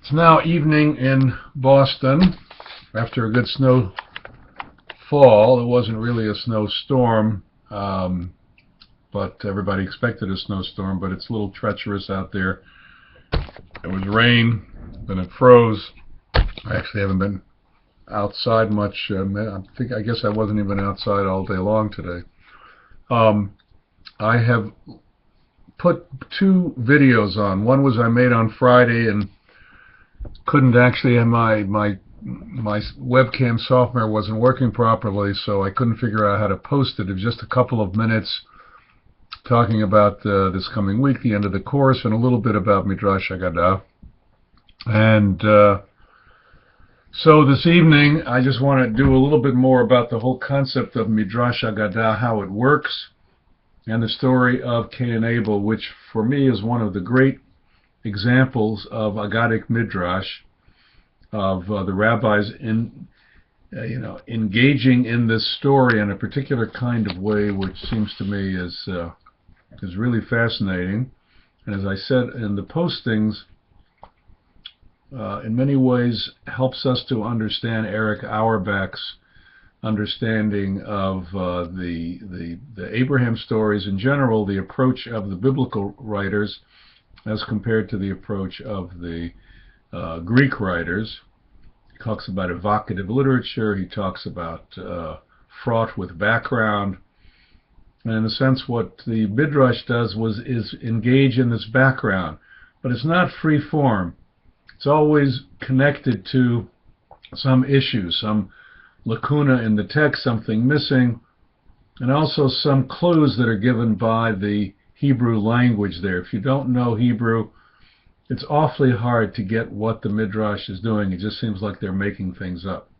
It's now evening in Boston after a good snowfall. It wasn't really a snowstorm, but everybody expected a snowstorm, but it's a little treacherous out there. It was rain, then it froze. I actually haven't been outside much. I guess I wasn't even outside all day long today. I have put two videos on. One was I made on Friday and couldn't actually have my webcam software wasn't working properly, so I couldn't figure out how to post it. It was just a couple of minutes talking about this coming week, the end of the course, and a little bit about Midrash Haggadah. And so this evening I just want to do a little bit more about the whole concept of Midrash Haggadah, how it works, and the story of Cain and Abel, which for me is one of the great examples of Aggadic Midrash, of the rabbis engaging in this story in a particular kind of way, which seems to me is really fascinating. And as I said in the postings, in many ways helps us to understand Eric Auerbach's understanding of the Abraham stories in general, the approach of the biblical writers as compared to the approach of the Greek writers. He talks about evocative literature. He talks about fraught with background. And in a sense, what the Midrash does is engage in this background. But it's not free form. It's always connected to some issue, some lacuna in the text, something missing, and also some clues that are given by the Hebrew language there. If you don't know Hebrew, it's awfully hard to get what the Midrash is doing. It just seems like they're making things up.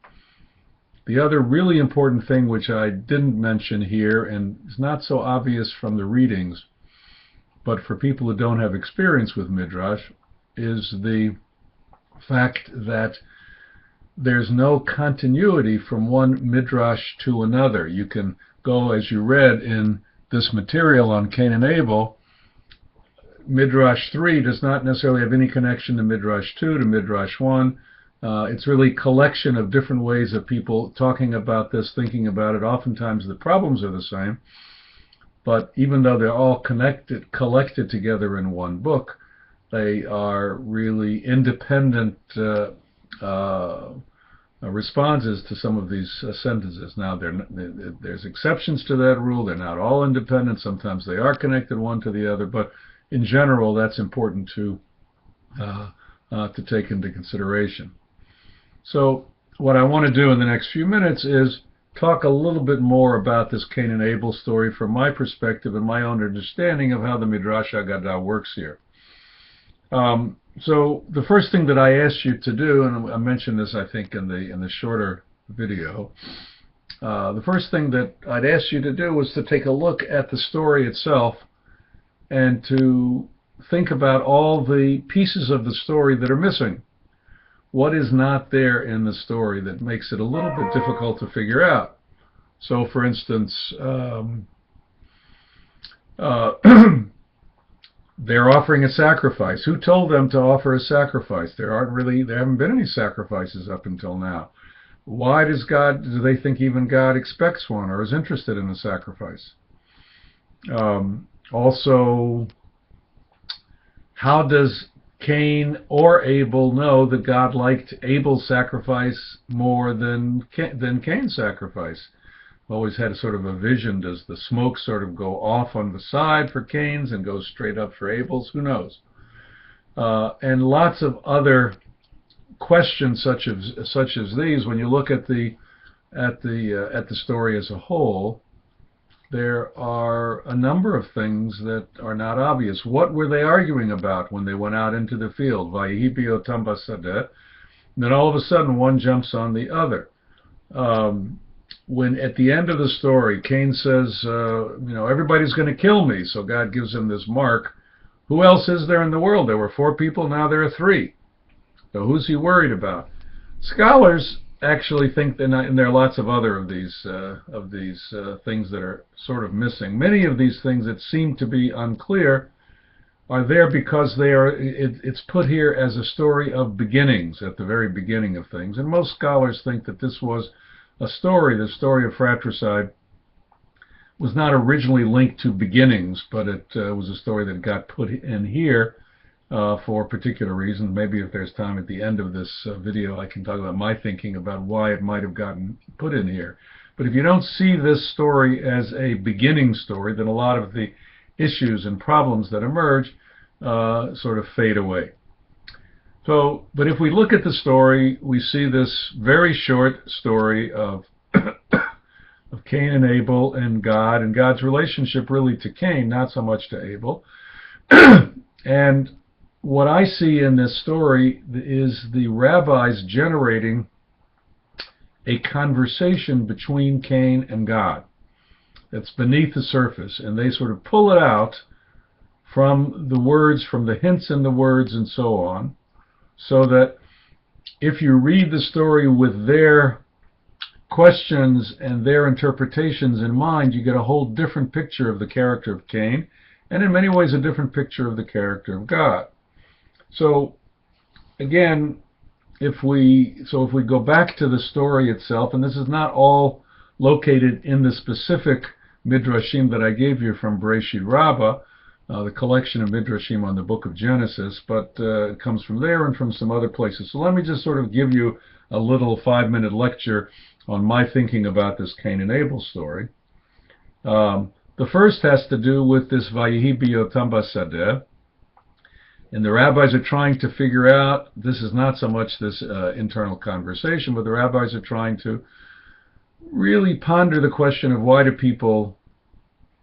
The other really important thing, which I didn't mention here, and is not so obvious from the readings, but for people who don't have experience with Midrash, is the fact that there's no continuity from one Midrash to another. You can go, as you read in this material on Cain and Abel, Midrash 3 does not necessarily have any connection to Midrash 2, to Midrash 1. It's really a collection of different ways of people talking about this, thinking about it. Oftentimes the problems are the same, but even though they're all collected together in one book, they are really independent responses to some of these sentences. Now, there's exceptions to that rule. They're not all independent. Sometimes they are connected one to the other, but in general, that's important to take into consideration. So what I want to do in the next few minutes is talk a little bit more about this Cain and Abel story from my perspective and my own understanding of how the Midrash Haggadah works here. So the first thing that I asked you to do, and I mentioned this, I think, in the shorter video, the first thing that I'd asked you to do was to take a look at the story itself and to think about all the pieces of the story that are missing. What is not there in the story that makes it a little bit difficult to figure out? So, for instance, they're offering a sacrifice. Who told them to offer a sacrifice? There haven't been any sacrifices up until now. Why do they think even God expects one or is interested in a sacrifice? Also, how does Cain or Abel know that God liked Abel's sacrifice more than Cain's sacrifice? Always had a sort of a vision. Does the smoke sort of go off on the side for Cain's and go straight up for Abel's? Who knows? And lots of other questions such as these. When you look at the story as a whole, there are a number of things that are not obvious. What were they arguing about when they went out into the field? Vayehi b'yotam basadeh. Then all of a sudden one jumps on the other. When at the end of the story, Cain says, everybody's going to kill me, so God gives him this mark. Who else is there in the world? There were 4 people, now there are 3. So who's he worried about? Scholars actually think, and there are lots of other of these things that are sort of missing. Many of these things that seem to be unclear are there because they are. It's put here as a story of beginnings at the very beginning of things, and most scholars think that this was a story. The story of fratricide was not originally linked to beginnings, but it was a story that got put in here for a particular reason. Maybe if there's time at the end of this video, I can talk about my thinking about why it might have gotten put in here. But if you don't see this story as a beginning story, then a lot of the issues and problems that emerge sort of fade away. So, but if we look at the story, we see this very short story of of Cain and Abel and God's relationship really to Cain, not so much to Abel. And what I see in this story is the rabbis generating a conversation between Cain and God that's beneath the surface, and they sort of pull it out from the words, from the hints in the words and so on, so that if you read the story with their questions and their interpretations in mind, you get a whole different picture of the character of Cain, and in many ways a different picture of the character of God. So again, if we go back to the story itself, and this is not all located in the specific Midrashim that I gave you from Bereshit Rabbah, the collection of Midrashim on the book of Genesis, but it comes from there and from some other places. So let me just sort of give you a little 5-minute lecture on my thinking about this Cain and Abel story. The first has to do with this Vayehi B'yotam Basadeh, and the rabbis are trying to figure out, this is not so much this internal conversation, but the rabbis are trying to really ponder the question of why do people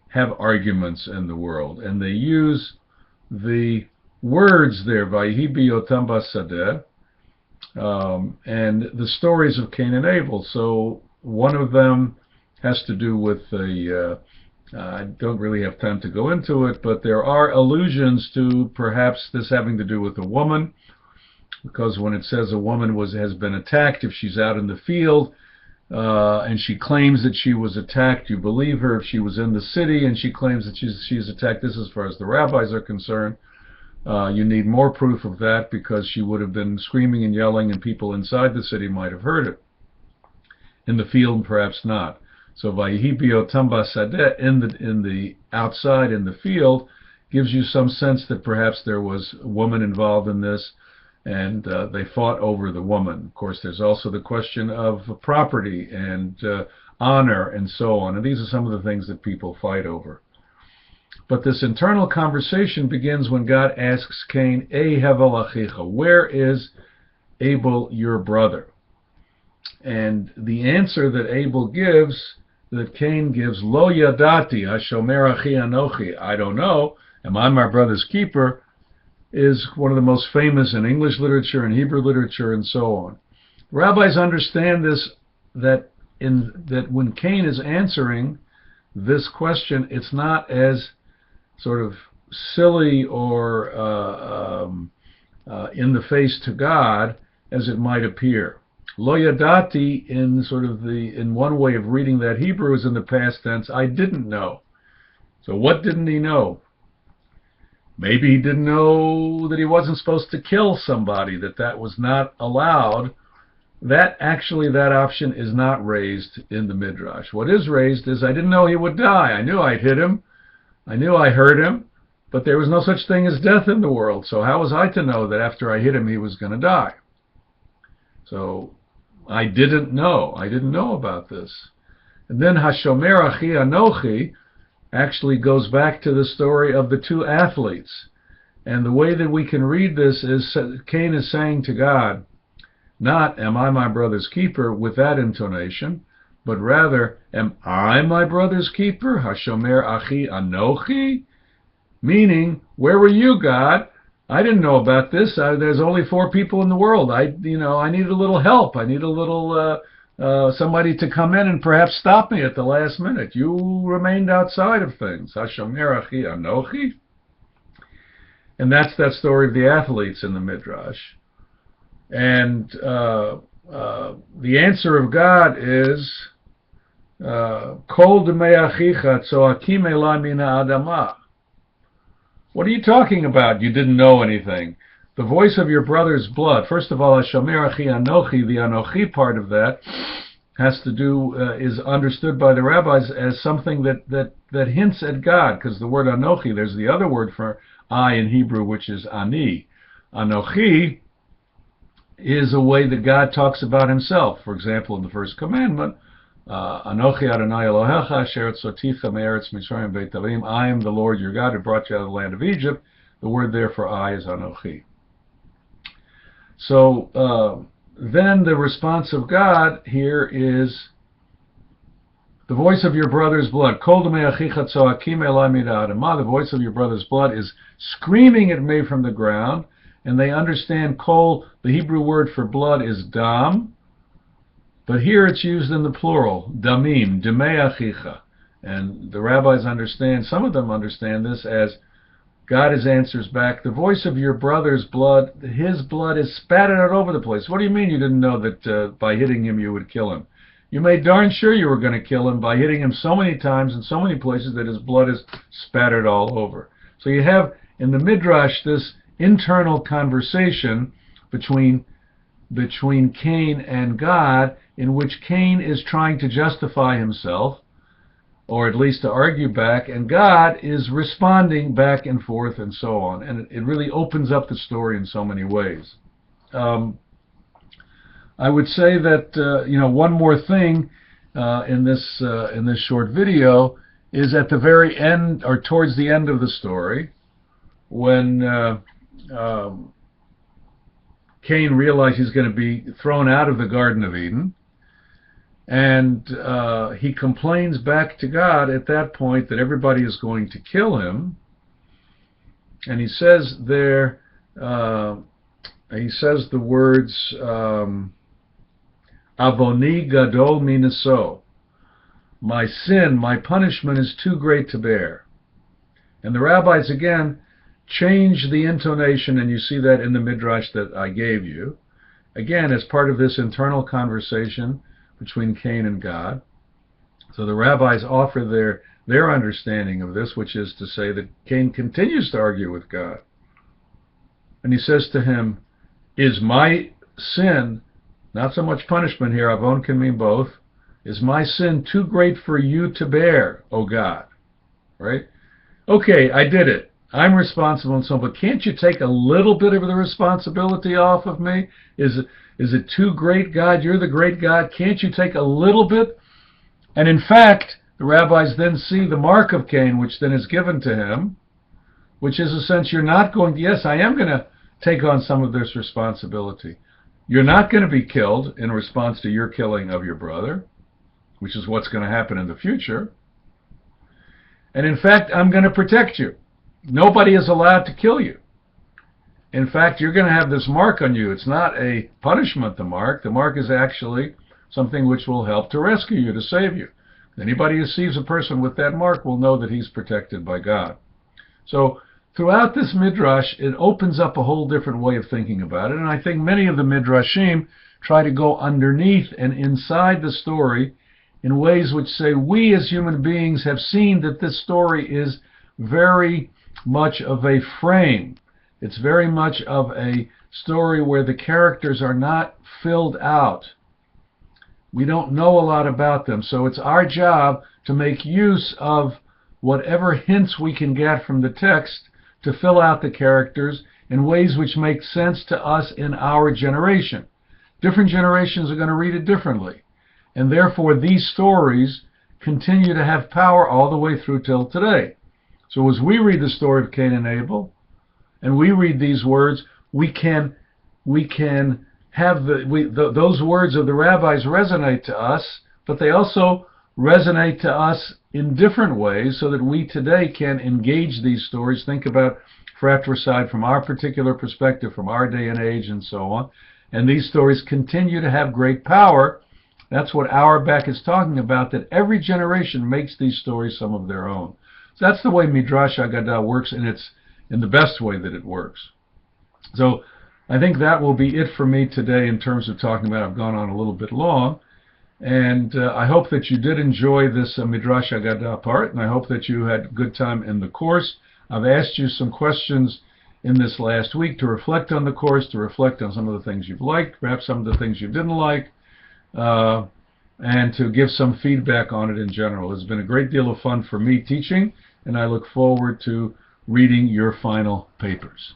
have arguments in the world, and they use the words there, Vayehi B'yotam Basadeh, and the stories of Cain and Abel. So one of them has to do with I don't really have time to go into it, but there are allusions to perhaps this having to do with a woman, because when it says a woman has been attacked, if she's out in the field and she claims that she was attacked, you believe her. If she was in the city and she claims that she's attacked, this as far as the rabbis are concerned, you need more proof of that, because she would have been screaming and yelling and people inside the city might have heard it. In the field, perhaps not. So Vayehi B'yotam Basadeh, in the outside, in the field, gives you some sense that perhaps there was a woman involved in this, and they fought over the woman. Of course, there's also the question of property and honor and so on, and these are some of the things that people fight over. But this internal conversation begins when God asks Cain, Ei Hevel Achicha, where is Abel, your brother? And the answer that Abel gives, that Cain gives, Lo Yadati, Hashomer Achi Anochi, I don't know, am I my brother's keeper, is one of the most famous in English literature and Hebrew literature and so on. Rabbis understand this, that when Cain is answering this question, it's not as sort of silly or in the face to God as it might appear. Lo yadati, in one way of reading that Hebrew, is in the past tense. I didn't know. So what didn't he know? Maybe he didn't know that he wasn't supposed to kill somebody, that was not allowed. That option is not raised in the Midrash. What is raised is, I didn't know he would die. I knew I'd hit him. I knew I hurt him, but there was no such thing as death in the world. So how was I to know that after I hit him he was going to die? So I didn't know. I didn't know about this. And then Hashomer Achi Anochi actually goes back to the story of the two athletes. And the way that we can read this is Cain is saying to God, not, am I my brother's keeper, with that intonation, but rather, am I my brother's keeper? Hashomer Achi Anochi? Meaning, where were you, God? I didn't know about this. There's only 4 people in the world. I need a little help. I need a little somebody to come in and perhaps stop me at the last minute. You remained outside of things. Hashomer Achi Anochi? And that's that story of the athletes in the Midrash. And the answer of God is, Kol Demei Achicha Tzoakim Elai Mina Adama. What are you talking about? You didn't know anything. The voice of your brother's blood. First of all, Hashomer Achi Anochi, the Anochi part of that has to do, is understood by the rabbis as something that hints at God, because the word Anochi, there's the other word for I in Hebrew, which is Ani. Anochi is a way that God talks about himself. For example, in the first commandment, Anochi Adonai Elohecha asher tzotitcha me'eretz Mitzrayim beit avim. I am the Lord your God who brought you out of the land of Egypt. The word there for I is Anochi. So then the response of God here is the voice of your brother's blood. Kol demei achicha tzoakim elai midad adamah. The voice of your brother's blood is screaming at me from the ground. And they understand kol, the Hebrew word for blood is dam, but here it's used in the plural, damim, demei achicha. And the rabbis understand, some of them understand this as God answers back, the voice of your brother's blood, his blood is spattered out over the place. What do you mean you didn't know that by hitting him you would kill him? You made darn sure you were going to kill him by hitting him so many times in so many places that his blood is spattered all over. So you have in the Midrash this internal conversation between Cain and God, in which Cain is trying to justify himself, or at least to argue back, and God is responding back and forth and so on. And it really opens up the story in so many ways. I would say that one more thing in this short video is at the very end, or towards the end of the story, when Cain realized he's going to be thrown out of the Garden of Eden, and he complains back to God at that point that everybody is going to kill him. And he says there, he says the words, Avoni gadol minaso. My sin, my punishment is too great to bear. And the rabbis again change the intonation, and you see that in the Midrash that I gave you. Again, as part of this internal conversation between Cain and God. So the rabbis offer their understanding of this, which is to say that Cain continues to argue with God. And he says to him, is my sin, not so much punishment here, avon can mean both, is my sin too great for you to bear, O God? Right? Okay, I did it. I'm responsible and so on, but can't you take a little bit of the responsibility off of me? Is it too great, God? You're the great God. Can't you take a little bit? And in fact, the rabbis then see the mark of Cain, which then is given to him, which is a sense you're not going to, yes, I am going to take on some of this responsibility. You're not going to be killed in response to your killing of your brother, which is what's going to happen in the future. And in fact, I'm going to protect you. Nobody is allowed to kill you. In fact, you're going to have this mark on you. It's not a punishment, the mark. The mark is actually something which will help to rescue you, to save you. Anybody who sees a person with that mark will know that he's protected by God. So throughout this Midrash, it opens up a whole different way of thinking about it. And I think many of the Midrashim try to go underneath and inside the story in ways which say we as human beings have seen that this story is very much of a frame. It's very much of a story where the characters are not filled out. We don't know a lot about them, so it's our job to make use of whatever hints we can get from the text to fill out the characters in ways which make sense to us in our generation. Different generations are going to read it differently, and therefore these stories continue to have power all the way through till today. So as we read the story of Cain and Abel, and we read these words, we can have those words of the rabbis resonate to us, but they also resonate to us in different ways so that we today can engage these stories, think about fratricide from our particular perspective, from our day and age, and so on. And these stories continue to have great power. That's what Auerbach is talking about, that every generation makes these stories some of their own. So that's the way Midrash Haggadah works, and it's in the best way that it works. So I think that will be it for me today in terms of talking about. I've gone on a little bit long, and I hope that you did enjoy this Midrash Haggadah part, and I hope that you had a good time in the course. I've asked you some questions in this last week to reflect on the course, to reflect on some of the things you've liked, perhaps some of the things you didn't like, and to give some feedback on it in general. It's been a great deal of fun for me teaching, and I look forward to reading your final papers.